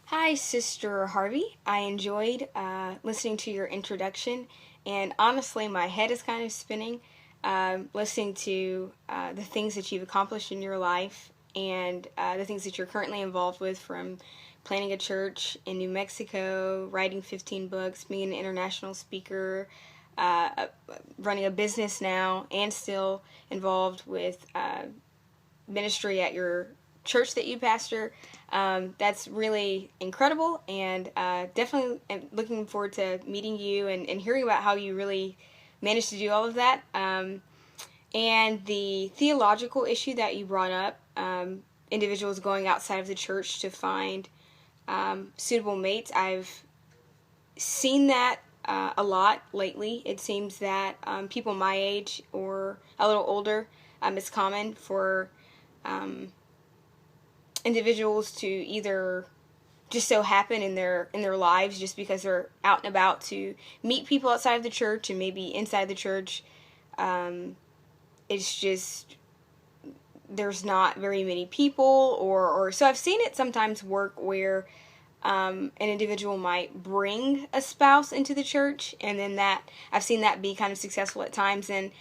Hi, Sister Harvey. I enjoyed listening to your introduction, and honestly, my head is kind of spinning listening to the things that you've accomplished in your life and the things that you're currently involved with from planning a church in New Mexico, writing 15 books, being an international speaker, running a business now, and still involved with ministry at your church that you pastor. That's really incredible, and definitely am looking forward to meeting you and hearing about how you really managed to do all of that. And the theological issue that you brought up, individuals going outside of the church to find suitable mates. I've seen that a lot lately. It seems that people my age or a little older, it's common for individuals to either just so happen in their lives just because they're out and about to meet people outside of the church and maybe inside the church. It's just there's not very many people or so I've seen it sometimes work where an individual might bring a spouse into the church, and then that I've seen that be kind of successful at times. And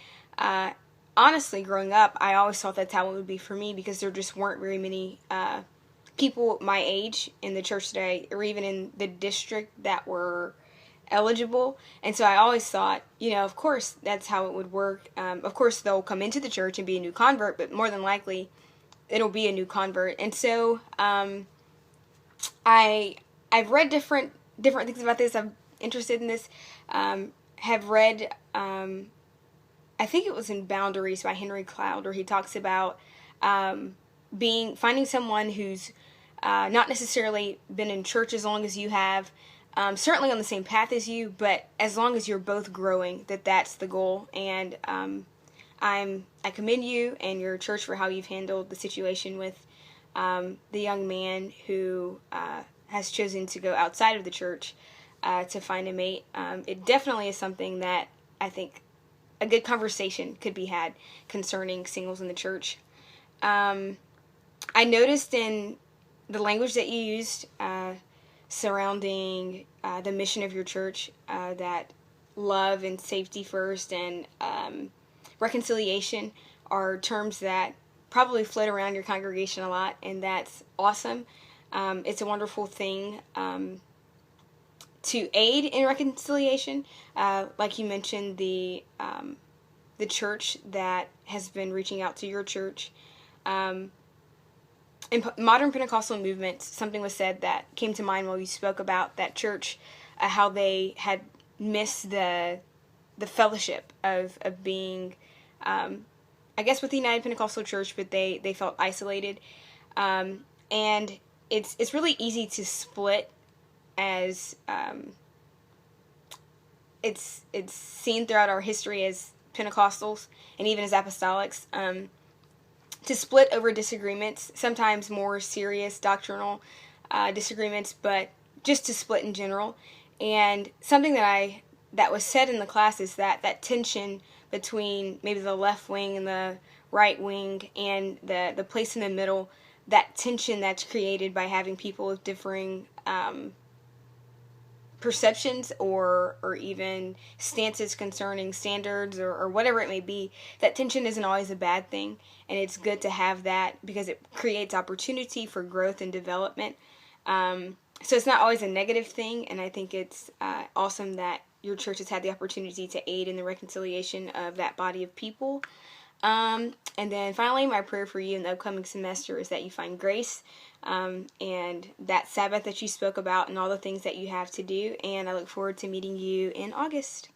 honestly, growing up, I always thought that's how it would be for me because there just weren't very many people my age in the church today, or even in the district, that were eligible. And so I always thought, of course, that's how it would work. Of course, they'll come into the church and be a new convert, but more than likely, it'll be a new convert. And so I've read different things about this. I'm interested in this. Have read. I think it was in Boundaries by Henry Cloud, where he talks about finding someone who's not necessarily been in church as long as you have, certainly on the same path as you, but as long as you're both growing, that's the goal. And I commend you and your church for how you've handled the situation with the young man who has chosen to go outside of the church to find a mate. It definitely is something that I think a good conversation could be had concerning singles in the church. I noticed in the language that you used surrounding the mission of your church that love and safety first and reconciliation are terms that probably float around your congregation a lot, and that's awesome. It's a wonderful thing to aid in reconciliation. Like you mentioned, the church that has been reaching out to your church. In modern Pentecostal movements, something was said that came to mind while you spoke about that church, how they had missed the fellowship of being, I guess, with the United Pentecostal Church, but they felt isolated, and it's really easy to split, as it's seen throughout our history as Pentecostals and even as Apostolics, to split over disagreements, sometimes more serious doctrinal disagreements, but just to split in general. And something that was said in the class is that tension between maybe the left wing and the right wing and the place in the middle, that tension that's created by having people with differing perceptions or even stances concerning standards or whatever it may be, that tension isn't always a bad thing, and it's good to have that because it creates opportunity for growth and development. So it's not always a negative thing, and I think it's awesome that your church has had the opportunity to aid in the reconciliation of that body of people. And then finally, my prayer for you in the upcoming semester is that you find grace and that Sabbath that you spoke about and all the things that you have to do. And I look forward to meeting you in August.